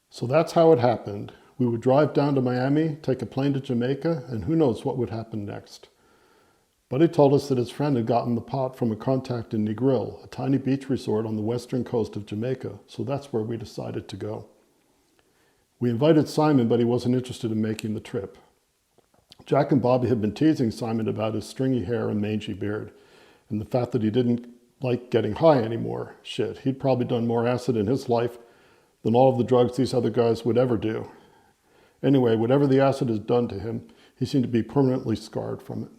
So that's how it happened. We would drive down to Miami, take a plane to Jamaica, and who knows what would happen next. Buddy told us that his friend had gotten the pot from a contact in Negril, a tiny beach resort on the western coast of Jamaica, so that's where we decided to go. We invited Simon, but he wasn't interested in making the trip. Jack and Bobby had been teasing Simon about his stringy hair and mangy beard, and the fact that he didn't like getting high anymore. Shit, he'd probably done more acid in his life than all of the drugs these other guys would ever do. Anyway, whatever the acid has done to him, he seemed to be permanently scarred from it.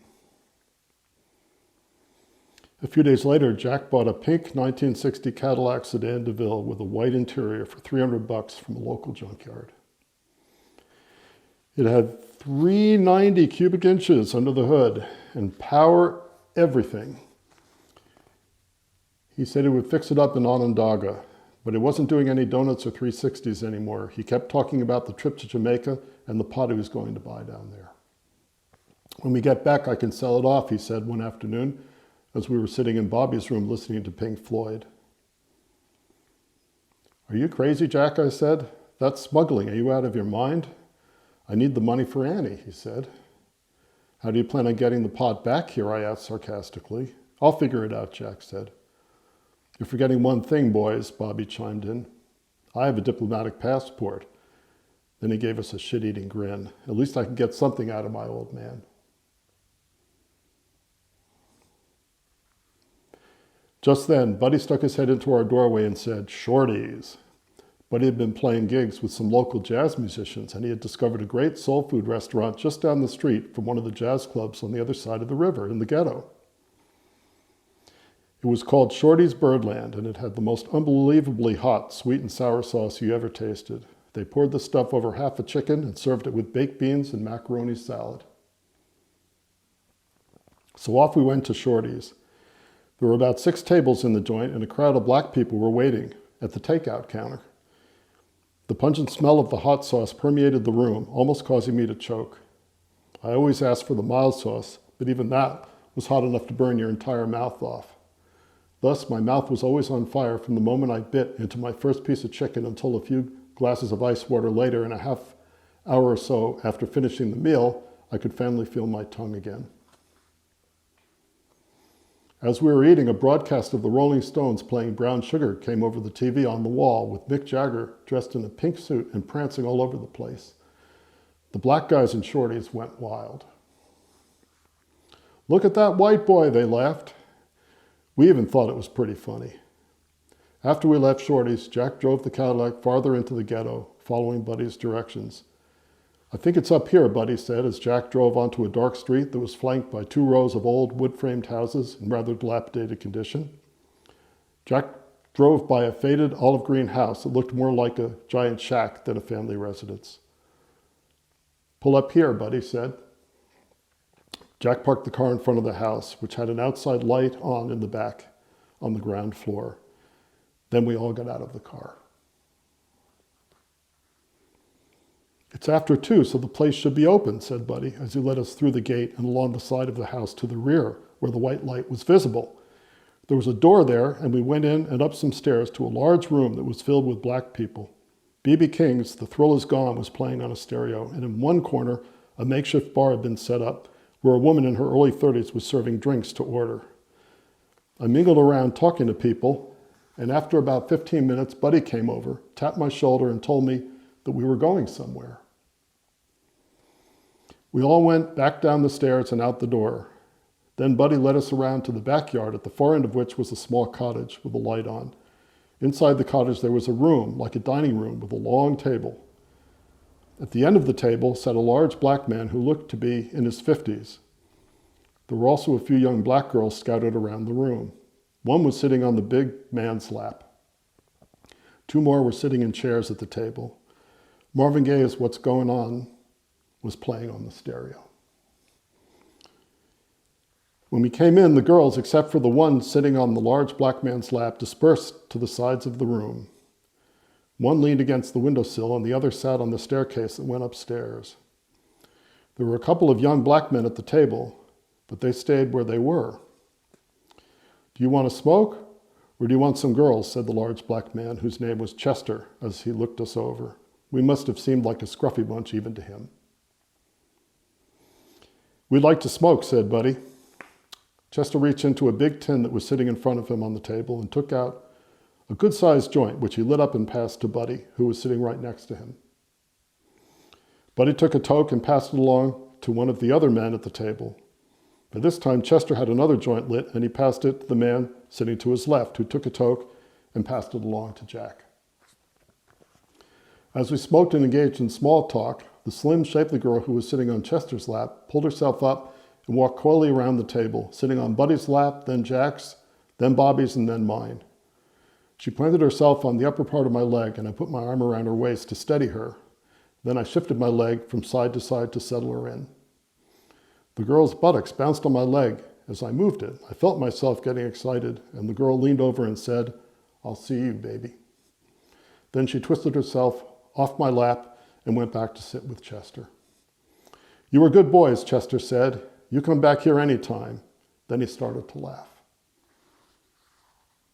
A few days later, Jack bought a pink 1960 Cadillac Sedan DeVille with a white interior for $300 from a local junkyard. It had 390 cubic inches under the hood and power everything. He said he would fix it up in Onondaga, but he wasn't doing any donuts or 360s anymore. He kept talking about the trip to Jamaica and the pot he was going to buy down there. When we get back, I can sell it off, he said one afternoon, as we were sitting in Bobby's room listening to Pink Floyd. Are you crazy, Jack? I said. That's smuggling. Are you out of your mind? I need the money for Annie, he said. How do you plan on getting the pot back here? I asked sarcastically. I'll figure it out, Jack said. You're forgetting one thing, boys, Bobby chimed in. I have a diplomatic passport. Then he gave us a shit-eating grin. At least I can get something out of my old man. Just then, Buddy stuck his head into our doorway and said, "Shorties." Buddy had been playing gigs with some local jazz musicians, and he had discovered a great soul food restaurant just down the street from one of the jazz clubs on the other side of the river in the ghetto. It was called Shorty's Birdland, and it had the most unbelievably hot sweet and sour sauce you ever tasted. They poured the stuff over half a chicken and served it with baked beans and macaroni salad. So off we went to Shorty's. There were about 6 tables in the joint, and a crowd of black people were waiting at the takeout counter. The pungent smell of the hot sauce permeated the room, almost causing me to choke. I always asked for the mild sauce, but even that was hot enough to burn your entire mouth off. Thus, my mouth was always on fire from the moment I bit into my first piece of chicken until a few glasses of ice water later, and a half hour or so after finishing the meal, I could finally feel my tongue again. As we were eating, a broadcast of the Rolling Stones playing Brown Sugar came over the TV on the wall, with Mick Jagger dressed in a pink suit and prancing all over the place. The black guys in Shorty's went wild. "Look at that white boy," they laughed. We even thought it was pretty funny. After we left Shorty's, Jack drove the Cadillac farther into the ghetto, following Buddy's directions. "I think it's up here," Buddy said, as Jack drove onto a dark street that was flanked by 2 rows of old wood-framed houses in rather dilapidated condition. Jack drove by a faded olive green house that looked more like a giant shack than a family residence. "Pull up here," Buddy said. Jack parked the car in front of the house, which had an outside light on in the back on the ground floor. Then we all got out of the car. "It's after 2, so the place should be open," said Buddy, as he led us through the gate and along the side of the house to the rear, where the white light was visible. There was a door there, and we went in and up some stairs to a large room that was filled with black people. B.B. King's The Thrill Is Gone was playing on a stereo, and in one corner, a makeshift bar had been set up, where a woman in her early 30s was serving drinks to order. I mingled around talking to people, and after about 15 minutes, Buddy came over, tapped my shoulder, and told me that we were going somewhere. We all went back down the stairs and out the door. Then Buddy led us around to the backyard, at the far end of which was a small cottage with a light on. Inside the cottage there was a room, like a dining room, with a long table. At the end of the table sat a large black man who looked to be in his 50s. There were also a few young black girls scattered around the room. One was sitting on the big man's lap. 2 more were sitting in chairs at the table. Marvin Gaye's "What's Going On" was playing on the stereo. When we came in, the girls, except for the one sitting on the large black man's lap, dispersed to the sides of the room. One leaned against the windowsill, and the other sat on the staircase that went upstairs. There were a couple of young black men at the table, but they stayed where they were. "Do you want to smoke, or do you want some girls?" said the large black man, whose name was Chester, as he looked us over. We must have seemed like a scruffy bunch even to him. "We'd like to smoke," said Buddy. Chester reached into a big tin that was sitting in front of him on the table and took out a good-sized joint, which he lit up and passed to Buddy, who was sitting right next to him. Buddy took a toke and passed it along to one of the other men at the table. By this time, Chester had another joint lit, and he passed it to the man sitting to his left, who took a toke and passed it along to Jack. As we smoked and engaged in small talk, the slim, shapely girl who was sitting on Chester's lap pulled herself up and walked coyly around the table, sitting on Buddy's lap, then Jack's, then Bobby's, and then mine. She planted herself on the upper part of my leg, and I put my arm around her waist to steady her. Then I shifted my leg from side to side to settle her in. The girl's buttocks bounced on my leg as I moved it. I felt myself getting excited, and the girl leaned over and said, "I'll see you, baby." Then she twisted herself off my lap and went back to sit with Chester. "You were good boys," Chester said. "You come back here any time." Then he started to laugh.